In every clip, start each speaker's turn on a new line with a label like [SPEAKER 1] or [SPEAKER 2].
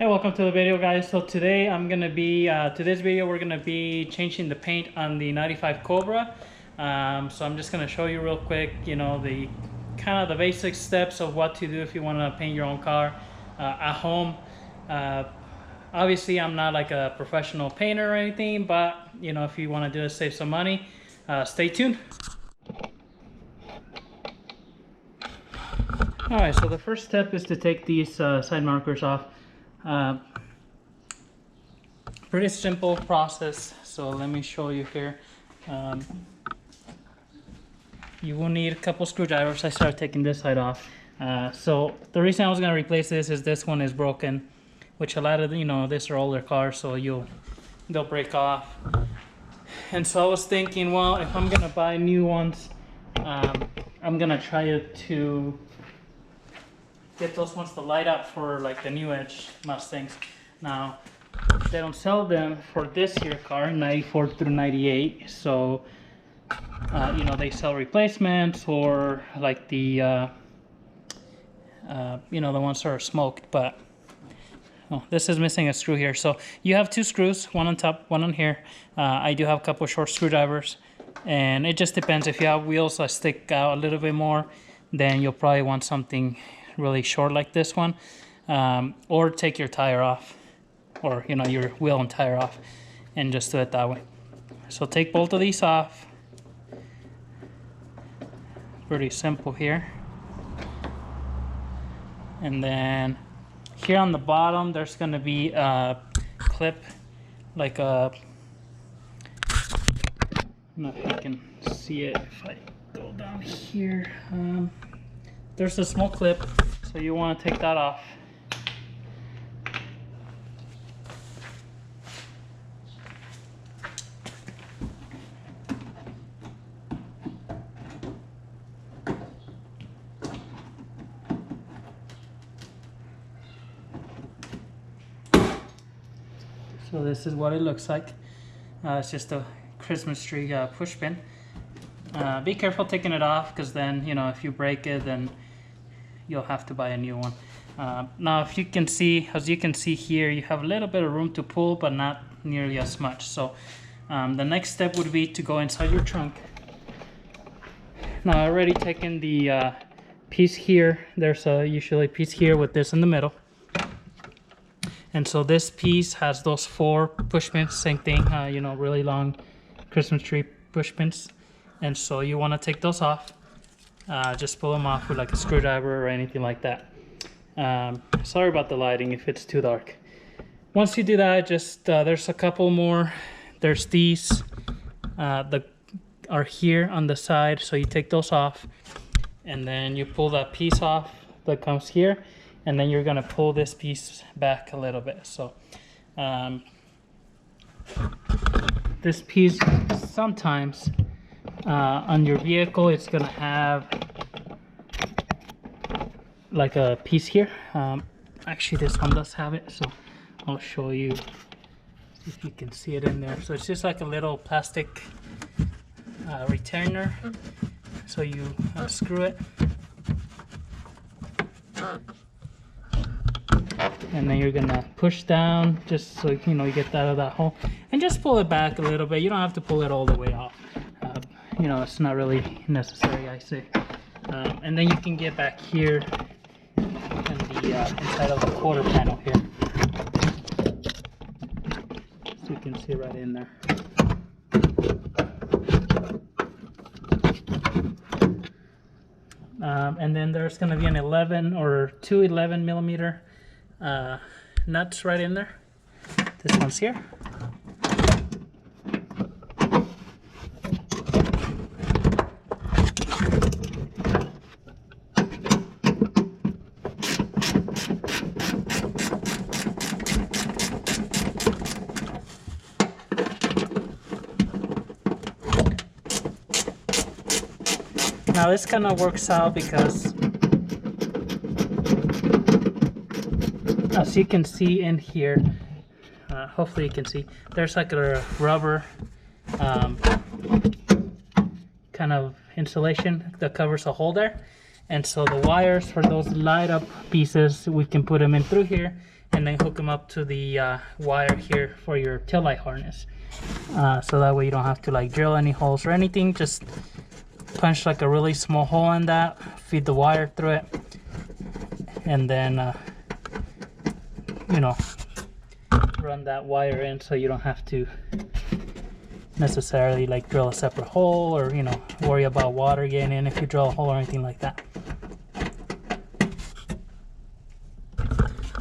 [SPEAKER 1] Hey, welcome to the video, guys. So today today's video we're gonna be changing the paint on the 95 Cobra. So I'm just gonna show you real quick, the kind of the basic steps of what to do if you want to paint your own car at home. Obviously, I'm not like a professional painter or anything, but if you want to do it, save some money, stay tuned. All right, so the first step is to take these side markers off. Pretty simple process, so let me show you here. You will need a couple screwdrivers. I started taking this side off. So the reason I was going to replace this is this one is broken, which a lot of these are older cars, so they'll break off. And so I was thinking, well, if I'm gonna buy new ones, I'm gonna try to get those ones to light up for like the new Edge Mustangs. Now they don't sell them for this year car, 94 through 98, so they sell replacements or like the the ones that are smoked. But this is missing a screw here, so you have two screws, one on top, one on here. I do have a couple short screwdrivers, and it just depends. If you have wheels that stick out a little bit more, then you'll probably want something really short like this one, or take your tire off, or your wheel and tire off, and just do it that way. So take both of these off. Pretty simple here. And then here on the bottom there's going to be a clip, like a, I don't know if you can see it if I go down here. There's a small clip, so you want to take that off. So this is what it looks like. It's just a Christmas tree push pin. Be careful taking it off, because then if you break it, then you'll have to buy a new one. Now if you can see, as you can see here, you have a little bit of room to pull, but not nearly as much. So the next step would be to go inside your trunk. Now I already taken the piece here. There's usually a piece here with this in the middle. And so this piece has those 4 push pins, same thing, really long Christmas tree push pins. And so you want to take those off. Just pull them off with like a screwdriver or anything like that. Sorry about the lighting if it's too dark. Once you do that, just there's a couple more. There's these that are here on the side, so you take those off, and then you pull that piece off that comes here, and then you're gonna pull this piece back a little bit. So this piece sometimes on your vehicle, it's gonna have like a piece here. Actually this one does have it, so I'll show you if you can see it in there. So it's just like a little plastic retainer, so you screw it, and then you're gonna push down just so you get that out of that hole, and just pull it back a little bit. You don't have to pull it all the way off. It's not really necessary, I say. And then you can get back here in the inside of the quarter panel here, so you can see right in there. And then there's going to be an 11 or 2 11 millimeter nuts right in there. This one's here. Now this kind of works out because, as you can see in here, hopefully you can see, there's like a rubber kind of insulation that covers a hole there, And so the wires for those light up pieces, we can put them in through here and then hook them up to the wire here for your taillight harness. So that way you don't have to like drill any holes or anything. Just punch like a really small hole in that, feed the wire through it, and then you know, run that wire in so you don't have to necessarily like drill a separate hole, or you know, worry about water getting in if you drill a hole or anything like that.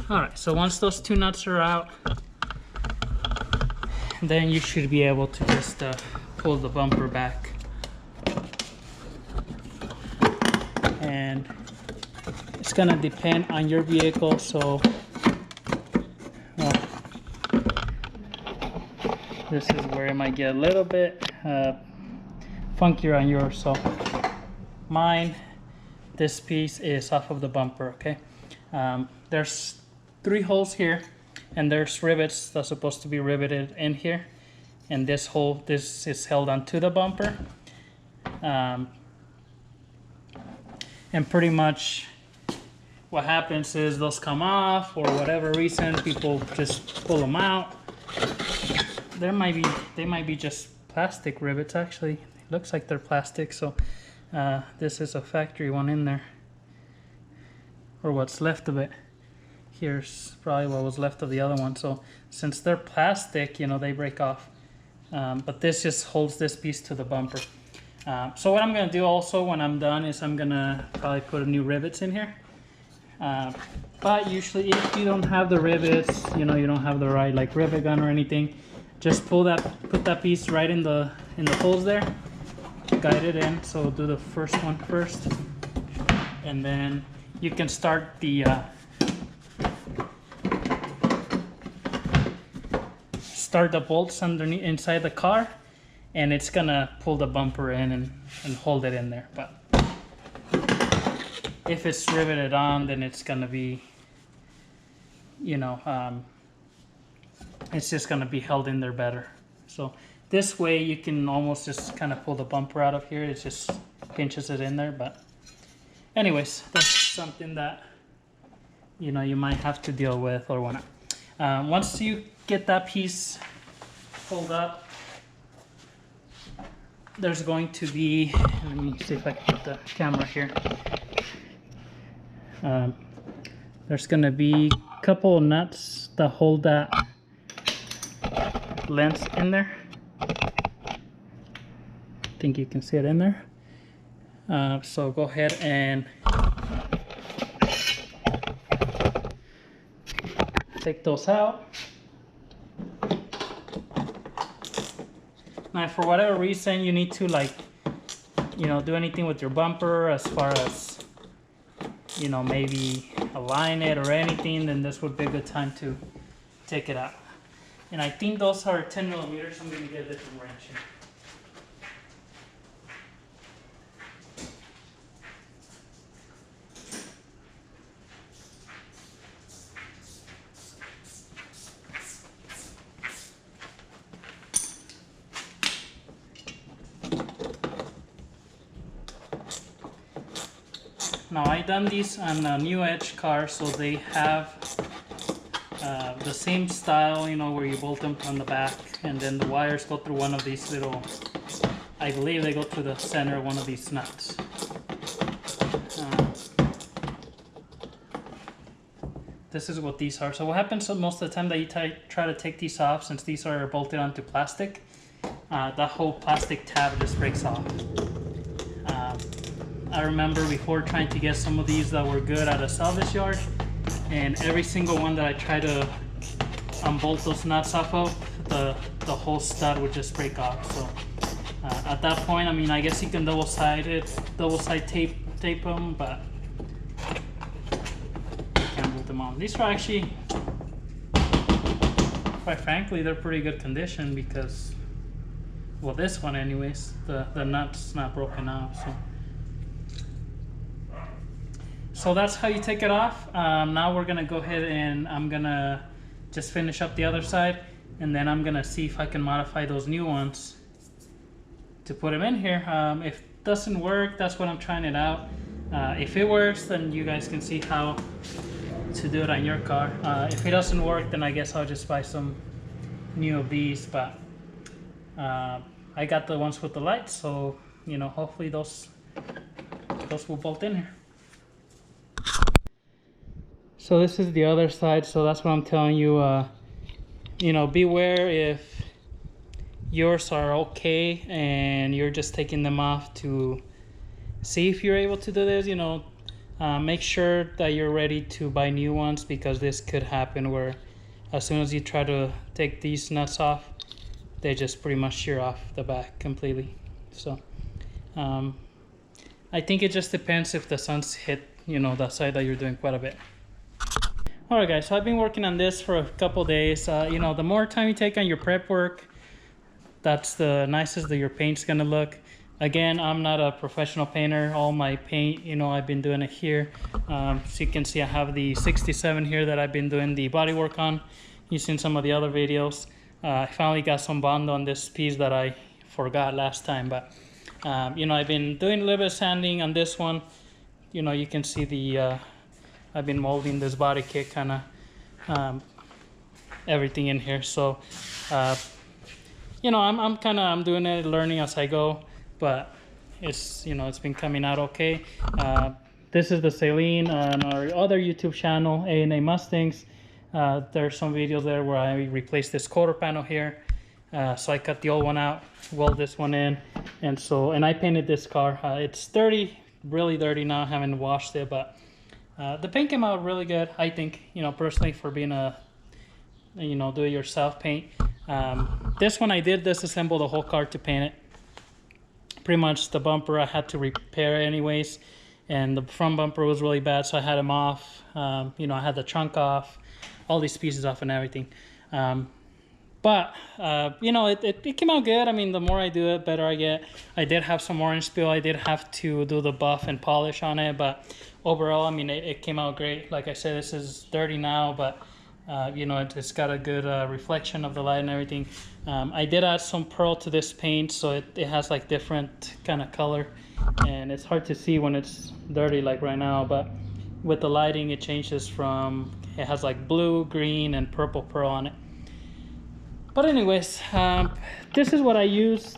[SPEAKER 1] Alright, so once those two nuts are out, then you should be able to just pull the bumper back. And it's gonna depend on your vehicle, so well, this is where it might get a little bit funkier on yours. So mine, this piece is off of the bumper, okay? There's 3 holes here, and there's rivets that's supposed to be riveted in here, and this hole, this is held onto the bumper. And pretty much what happens is those come off, or whatever reason people just pull them out. They might be just plastic rivets. Actually, it looks like they're plastic. So this is a factory one in there, or what's left of it. Here's probably what was left of the other one. So since they're plastic, you know, they break off. But this just holds this piece to the bumper. So what I'm gonna do also when I'm done is I'm gonna probably put a new rivets in here. But usually if you don't have the rivets, you know, you don't have the right like rivet gun or anything, just put that piece right in the holes there, guide it in. So do the first one first, and then you can start the bolts underneath inside the car, and it's gonna pull the bumper in and hold it in there. But if it's riveted on, then it's gonna be, you know, it's just gonna be held in there better. So this way you can almost just kind of pull the bumper out of here. It just pinches it in there. But anyways, that's something that, you know, you might have to deal with or whatnot. Once you get that piece pulled up, there's going to be, let me see if I can put the camera here. There's going to be a couple of nuts that hold that lens in there. I think you can see it in there. So go ahead and take those out. Now, for whatever reason you need to, like, you know, do anything with your bumper as far as, you know, maybe align it or anything, then this would be a good time to take it out. And I think those are 10 millimeters. I'm going to get a different wrench here. Now I done these on a New Edge car, so they have the same style, you know, where you bolt them on the back, and then the wires go through one of these little, I believe they go through the center of one of these nuts. This is what these are. So what happens most of the time that you try to take these off, since these are bolted onto plastic, that whole plastic tab just breaks off. I remember before trying to get some of these that were good at a salvage yard, and every single one that I tried to unbolt those nuts off of, the whole stud would just break off. So at that point, I mean, I guess you can double side tape them, but you can't bolt them on. These are actually, quite frankly, they're pretty good condition because, well, this one anyways, the nut's not broken out. So that's how you take it off. Now we're gonna go ahead and I'm gonna just finish up the other side, and then I'm gonna see if I can modify those new ones to put them in here. If it doesn't work, that's what I'm trying it out. If it works, then you guys can see how to do it on your car. If it doesn't work, then I guess I'll just buy some new of these, but I got the ones with the lights, so you know, hopefully those will bolt in here. So this is the other side, so that's what I'm telling you. You know, beware if yours are okay and you're just taking them off to see if you're able to do this. You know, make sure that you're ready to buy new ones, because this could happen where as soon as you try to take these nuts off, they just pretty much shear off the back completely. So I think it just depends if the sun's hit, you know, that side that you're doing quite a bit. Alright guys, so I've been working on this for a couple days. You know, the more time you take on your prep work, that's the nicest that your paint's gonna look. Again, I'm not a professional painter. All my paint, you know, I've been doing it here. So you can see I have the 67 here that I've been doing the body work on. You've seen some of the other videos. I finally got some bond on this piece that I forgot last time, but you know, I've been doing a little bit of sanding on this one. You know, you can see the I've been molding this body kit, kind of everything in here. So you know, I'm doing it, learning as I go, but it's, you know, it's been coming out okay. This is the Saline on our other YouTube channel, A&A Mustangs. There's some videos there where I replaced this quarter panel here. So I cut the old one out, weld this one in, and I painted this car. It's dirty, really dirty now. I haven't washed it, but the paint came out really good, I think, you know, personally, for being a, you know, do-it-yourself paint. This one I did disassemble the whole car to paint it. Pretty much the bumper I had to repair anyways, and the front bumper was really bad, so I had them off. You know, I had the trunk off, all these pieces off and everything. But you know, it came out good. I mean, the more I do it, better I get. I did have some orange spill. I did have to do the buff and polish on it, but overall, I mean, it came out great. Like I said, this is dirty now, but you know, it's got a good reflection of the light and everything. I did add some pearl to this paint, so it has like different kind of color, and it's hard to see when it's dirty like right now, but with the lighting it changes from, it has like blue, green, and purple pearl on it. But anyways, this is what I used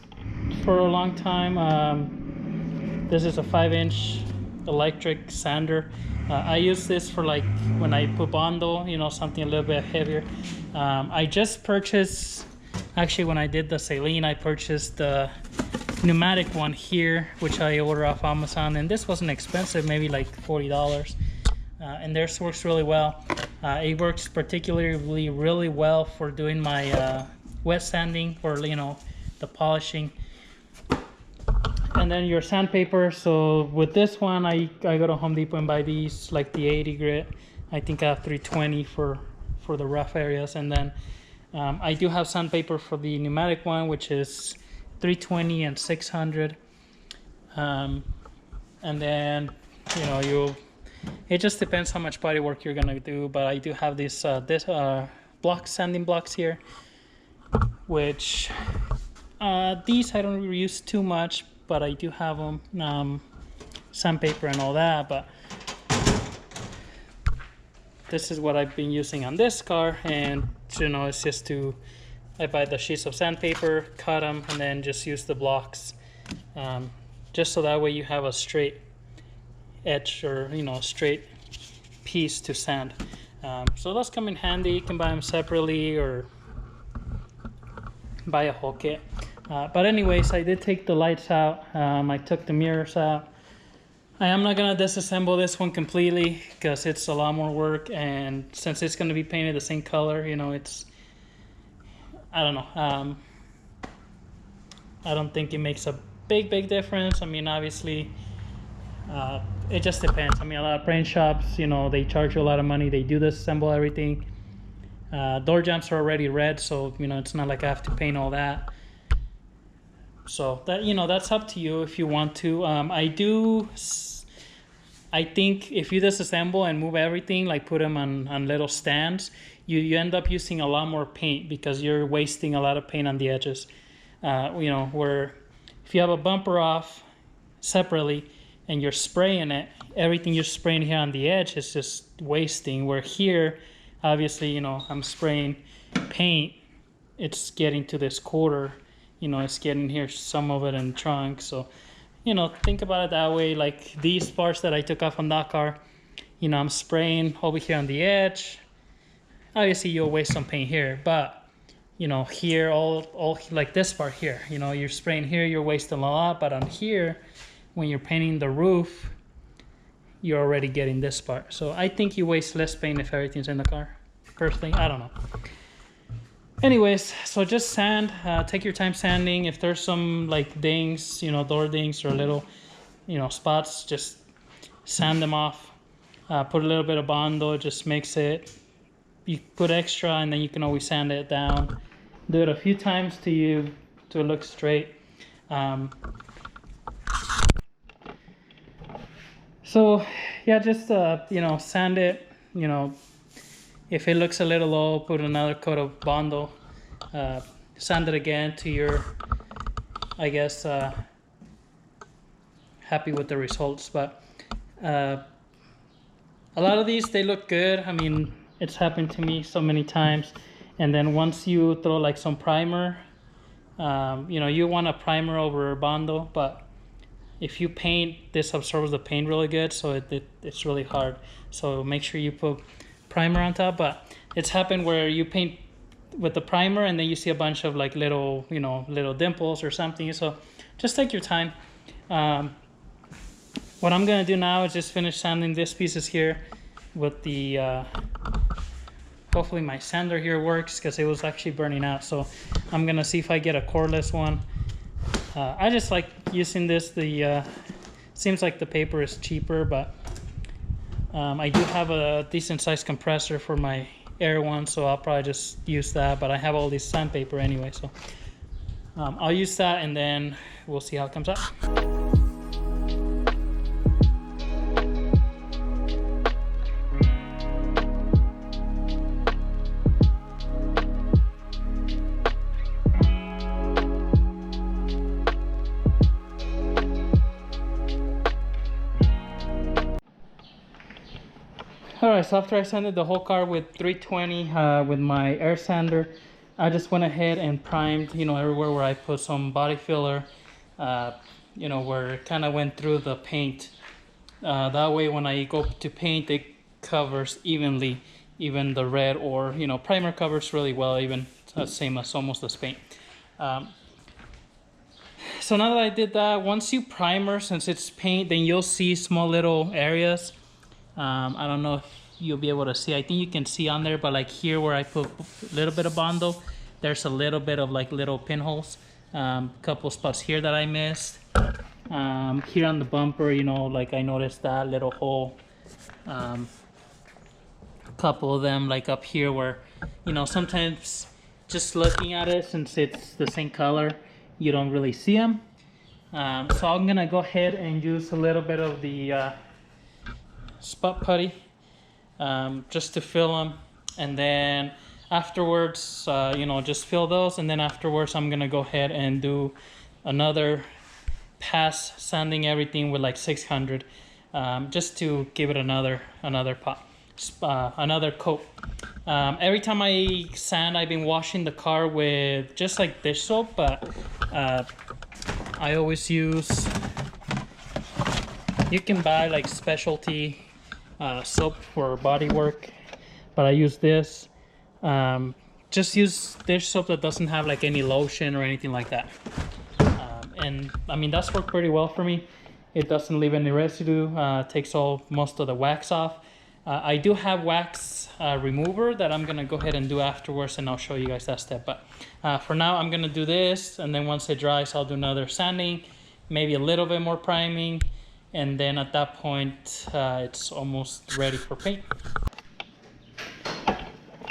[SPEAKER 1] for a long time. This is a 5-inch electric sander. I use this for like when I put Bondo, you know, something a little bit heavier. I just purchased, actually when I did the Saline, I purchased the pneumatic one here, which I ordered off Amazon, and this wasn't expensive, maybe like $40. And theirs works really well. It works particularly really well for doing my wet sanding, or you know, the polishing. And then your sandpaper. So with this one, I go to Home Depot and buy these, like the 80 grit. I think I have 320 for the rough areas. And then I do have sandpaper for the pneumatic one, which is 320 and 600. And then, you know, it just depends how much body work you're gonna do. But I do have this sanding blocks here, which these I don't use too much, but I do have them, sandpaper and all that. But this is what I've been using on this car, and you know, it's just I buy the sheets of sandpaper, cut them, and then just use the blocks, just so that way you have a straight edge, or you know, straight piece to sand. So those come in handy. You can buy them separately or buy a whole kit. But anyways, I did take the lights out. I took the mirrors out. I am not gonna disassemble this one completely because it's a lot more work, and since it's gonna be painted the same color, you know, it's, I don't know. I don't think it makes a big difference. I mean, obviously, it just depends. I mean, a lot of paint shops, you know, they charge you a lot of money. They do disassemble everything. Door jambs are already red, so you know, it's not like I have to paint all that. So that, you know, that's up to you if you want to. I think if you disassemble and move everything, like put them on little stands, you end up using a lot more paint because you're wasting a lot of paint on the edges. You know, where if you have a bumper off separately, and you're spraying it, everything you're spraying here on the edge is just wasting. Where here, obviously, you know, I'm spraying paint, it's getting to this quarter, you know, it's getting here, some of it in the trunk. So, you know, think about it that way. Like these parts that I took off on that car, you know, I'm spraying over here on the edge. Obviously you'll waste some paint here, but you know, here, all like this part here, you know, you're spraying here, you're wasting a lot, but on here, when you're painting the roof, you're already getting this part. So I think you waste less paint if everything's in the car. Personally, I don't know. Anyways, so just sand, take your time sanding. If there's some like dings, you know, door dings or little, you know, spots, just sand them off. Put a little bit of Bondo, it just makes it, you put extra and then you can always sand it down. Do it a few times to it look straight. So yeah, just you know, sand it. You know, if it looks a little low, put another coat of Bondo. Sand it again to your, I guess, happy with the results. But a lot of these, they look good. I mean, it's happened to me so many times. And then once you throw like some primer, you know, you want a primer over Bondo, but if you paint, this absorbs the paint really good, so it's really hard. So make sure you put primer on top. But it's happened where you paint with the primer and then you see a bunch of like little, you know, little dimples or something. So just take your time. What I'm gonna do now is just finish sanding these pieces here with the hopefully my sander here works, because it was actually burning out. So I'm gonna see if I get a cordless one. I just like using this. The seems like the paper is cheaper, but I do have a decent sized compressor for my air one, so I'll probably just use that. But I have all this sandpaper anyway, so I'll use that and then we'll see how it comes out. Alright, so after I sanded the whole car with 320 with my air sander, I just went ahead and primed, you know, everywhere where I put some body filler, you know, where it kind of went through the paint. That way when I go to paint, it covers evenly, even the red, or, you know, primer covers really well, even same as almost as paint. So now that I did that, once you primer, since it's paint, then you'll see small little areas. I don't know if you'll be able to see. I think you can see on there, but like here where I put a little bit of Bondo, there's a little bit of like little pinholes. Couple spots here that I missed. Here on the bumper, you know, like I noticed that little hole. A couple of them like up here where, you know, sometimes just looking at it, since it's the same color, you don't really see them. So I'm gonna go ahead and use a little bit of the spot putty just to fill them, and then afterwards you know, just fill those, and then afterwards I'm gonna go ahead and do another pass, sanding everything with like 600 just to give it another coat. Every time I sand, I've been washing the car with just like dish soap, but I always use, you can buy like specialty soap for body work, but I use this. Just use dish soap that doesn't have like any lotion or anything like that. And I mean, that's worked pretty well for me. It doesn't leave any residue, takes most of the wax off. I do have wax remover that I'm gonna go ahead and do afterwards, and I'll show you guys that step. But for now, I'm gonna do this, and then once it dries, I'll do another sanding, maybe a little bit more priming, and then at that point, it's almost ready for paint.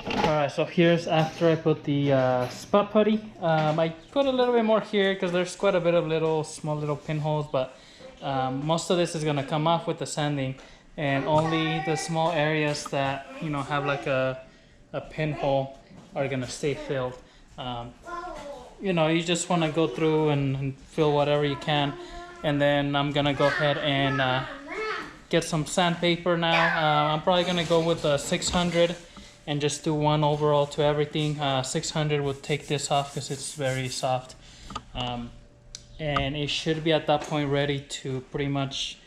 [SPEAKER 1] Alright, so here's after I put the spot putty. I put a little bit more here because there's quite a bit of small little pinholes, but most of this is gonna come off with the sanding, and only the small areas that, you know, have like a pinhole are gonna stay filled. You know, you just want to go through and fill whatever you can. And then I'm gonna go ahead and get some sandpaper now. I'm probably gonna go with the 600 and just do one overall to everything. 600 would take this off because it's very soft. And it should be at that point ready to pretty much,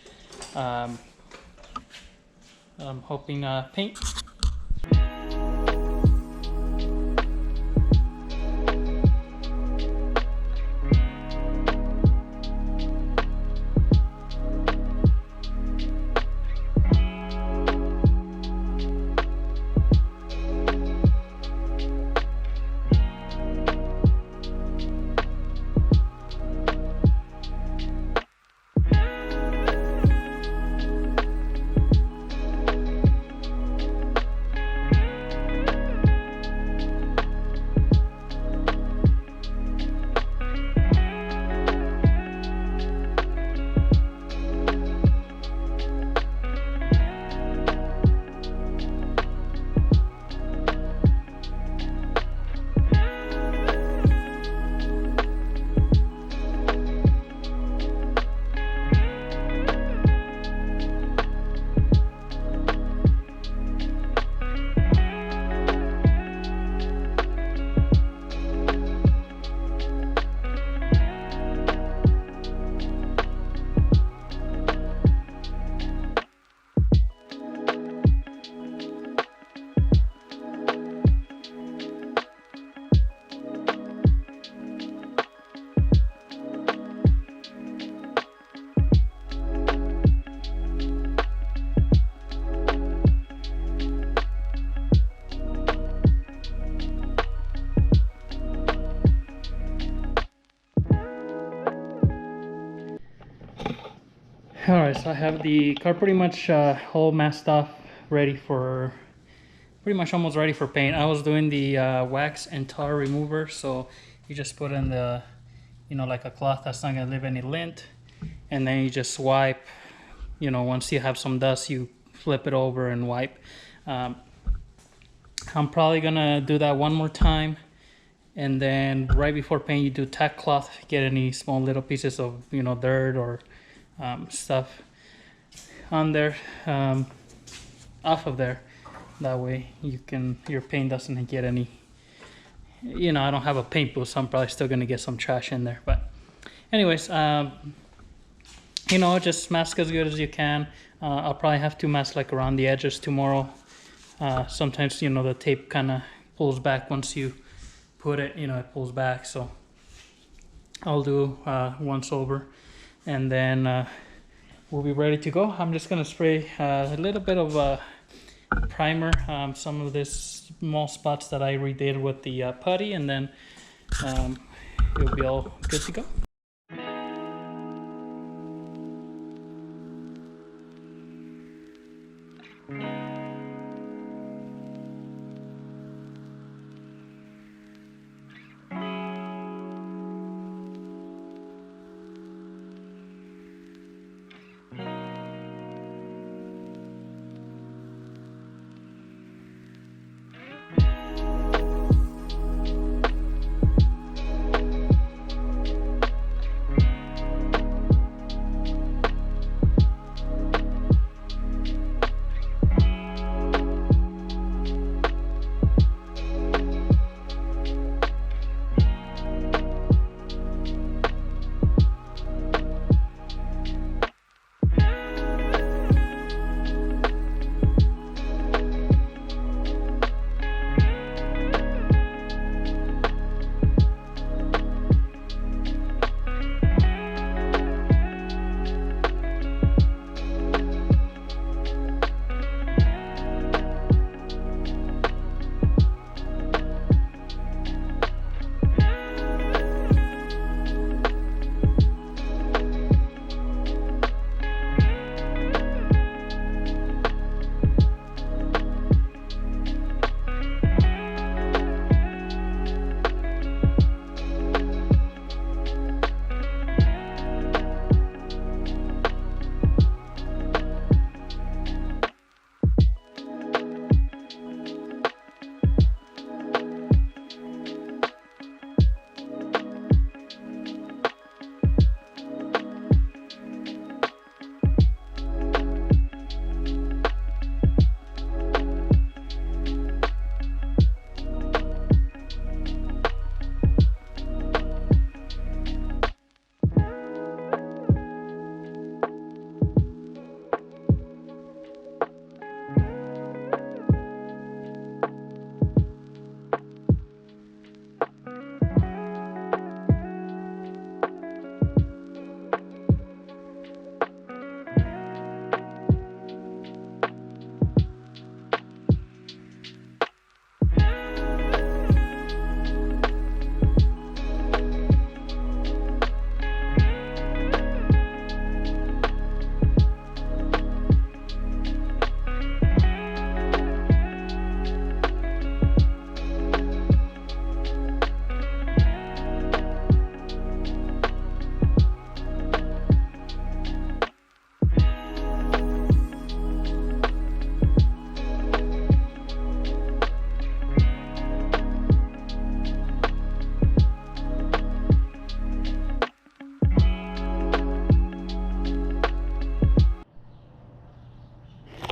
[SPEAKER 1] I'm hoping, paint. Alright, so I have the car pretty much all masked off, ready for, pretty much almost ready for paint. I was doing the wax and tar remover, so you just put in the, you know, like a cloth that's not gonna leave any lint, and then you just wipe, you know, once you have some dust, you flip it over and wipe. I'm probably gonna do that one more time, and then right before paint you do tack cloth, get any small little pieces of, you know, dirt or stuff on there, off of there. That way you can, your paint doesn't get any, you know, I don't have a paint booth, so I'm probably still gonna get some trash in there. But anyways, you know, just mask as good as you can. I'll probably have to mask like around the edges tomorrow. Sometimes, you know, the tape kind of pulls back once you put it, you know, it pulls back. So I'll do once over, and then we'll be ready to go. I'm just gonna spray a little bit of primer, some of these small spots that I redid with the putty, and then it'll be all good to go.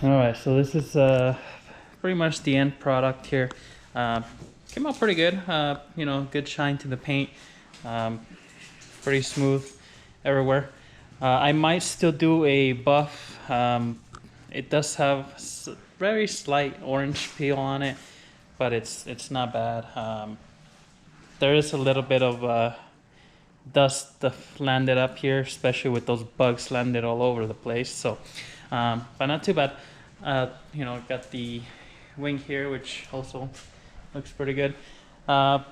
[SPEAKER 1] Alright, so this is pretty much the end product here. Came out pretty good, you know, good shine to the paint. Pretty smooth everywhere. I might still do a buff. It does have very slight orange peel on it, but it's not bad. There is a little bit of dust that landed up here, especially with those bugs landed all over the place. So, but not too bad. You know, got the wing here, which also looks pretty good. I'm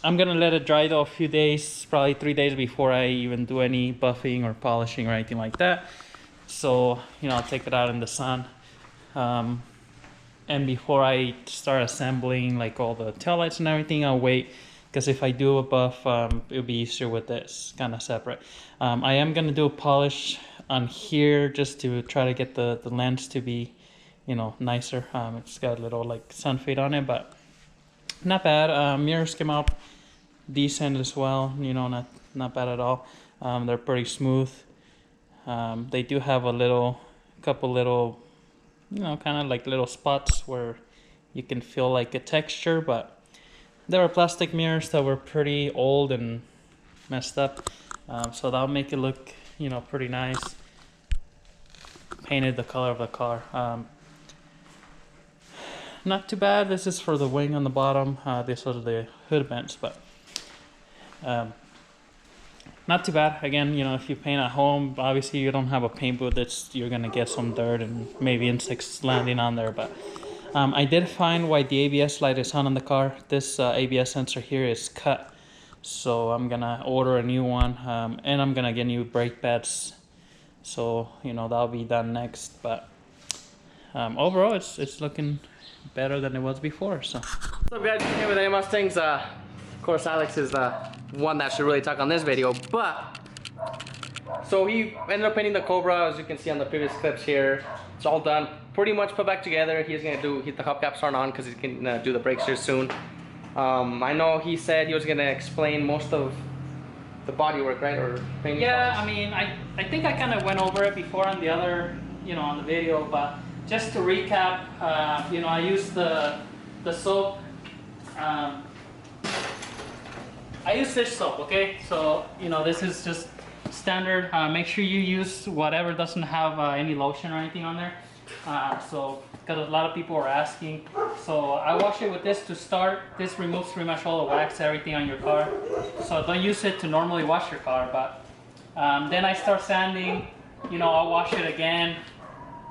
[SPEAKER 1] gonna let it dry though a few days, probably 3 days before I even do any buffing or polishing or anything like that. So, you know, I'll take it out in the sun. And before I start assembling like all the taillights and everything, I'll wait, because if I do a buff, it'll be easier with this kind of separate. I am gonna do a polish on here just to try to get the lens to be, you know, nicer. It's got a little like sun fade on it, but not bad. Mirrors came out decent as well, you know, not bad at all. They're pretty smooth. They do have a couple little, you know, kind of like little spots where you can feel like a texture, but they were plastic mirrors that were pretty old and messed up. So that'll make it look, you know, pretty nice. Painted the color of the car. Not too bad. This is for the wing on the bottom. This was the hood vents, but not too bad. Again, you know, if you paint at home, obviously you don't have a paint booth. You're gonna get some dirt and maybe insects landing on there. But I did find why the ABS light is on the car. This ABS sensor here is cut, so I'm gonna order a new one, and I'm gonna get new brake pads. So, you know, that'll be done next. But overall, it's looking better than it was before. So
[SPEAKER 2] what's up, guys? Here with A Mustangs. Of course, Alex is the one that should really talk on this video, but so he ended up painting the Cobra, as you can see on the previous clips here. It's all done, pretty much put back together. He's gonna do the hubcaps aren't on because he's gonna do the brakes here soon. I know he said he was gonna explain most of the body work, right? Or painting.
[SPEAKER 1] Yeah, process. I mean, I think I kind of went over it before on the other, you know, on the video, but just to recap, you know, I used the soap. I use fish soap, okay? So, you know, this is just standard. Make sure you use whatever doesn't have any lotion or anything on there. So, because a lot of people are asking. So, I wash it with this to start. This removes pretty much all the wax, everything on your car. So, don't use it to normally wash your car. But then I start sanding. You know, I'll wash it again.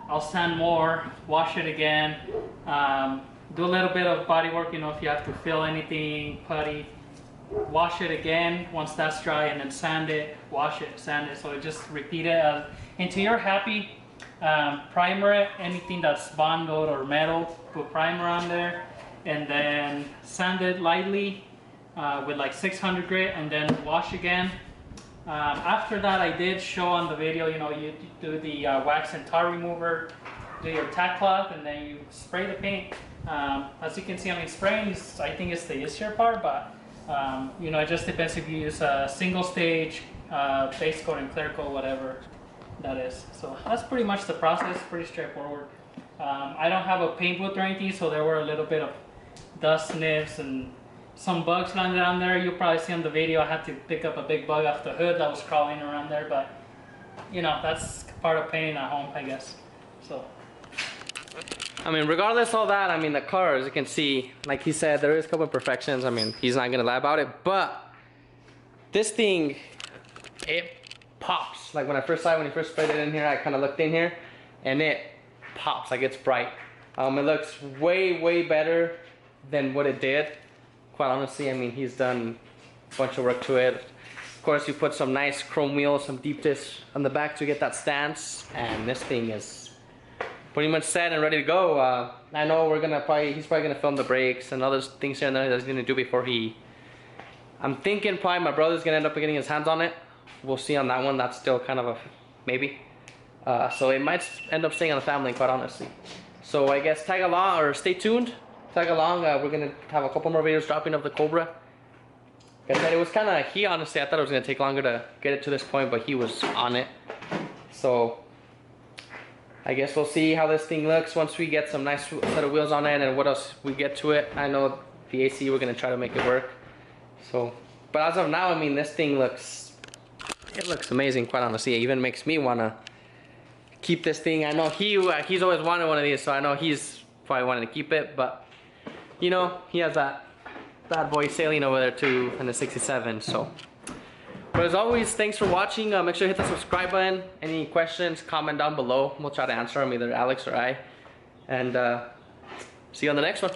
[SPEAKER 1] I'll sand more, wash it again. Do a little bit of body work, you know, if you have to fill anything, putty. Wash it again once that's dry, and then sand it, wash it, sand it. So just repeat it until you're happy. Primer it, anything that's bonded or metal, put primer on there, and then sand it lightly with like 600 grit, and then wash again. After that, I did show on the video, you know, you do the wax and tar remover, do your tack cloth, and then you spray the paint. As you can see, I mean, spraying is, I think, is the easier part, but you know, it just depends if you use a single stage, base coat and clear coat, whatever that is. So that's pretty much the process, pretty straightforward. I don't have a paint booth or anything, so there were a little bit of dust nibs and some bugs landed on there. You'll probably see on the video I had to pick up a big bug off the hood that was crawling around there, but you know, that's part of painting at home, I guess. So
[SPEAKER 2] I mean, regardless of all that, I mean, the car, as you can see, like he said, there is a couple of imperfections. I mean, he's not gonna lie about it, but this thing, it pops. Like when I first saw it, when he first sprayed it in here, I kind of looked in here, and it pops, like it's bright. It looks way, way better than what it did. Quite honestly, I mean, he's done a bunch of work to it. Of course, you put some nice chrome wheels, some deep discs on the back to get that stance, and this thing is pretty much set and ready to go. I know he's probably gonna film the brakes and other things here and there that he's gonna do before I'm thinking probably my brother's gonna end up getting his hands on it. We'll see on that one. That's still kind of a maybe. So it might end up staying on the family, quite honestly. So I guess tag along or stay tuned. Tag along. We're gonna have a couple more videos dropping of the Cobra. Like I said, it was kind of, honestly, I thought it was gonna take longer to get it to this point, but he was on it. So I guess we'll see how this thing looks once we get some nice set of wheels on it and what else we get to it. I know the AC, we're gonna try to make it work. So, but as of now, I mean, this thing looks amazing, quite honestly. It even makes me wanna keep this thing. I know he's always wanted one of these, so I know he's probably wanting to keep it, but you know, he has that bad boy sailing over there too in the 67, so. But as always, thanks for watching. Make sure to hit the subscribe button. Any questions, comment down below. We'll try to answer them, either Alex or I. And see you on the next one.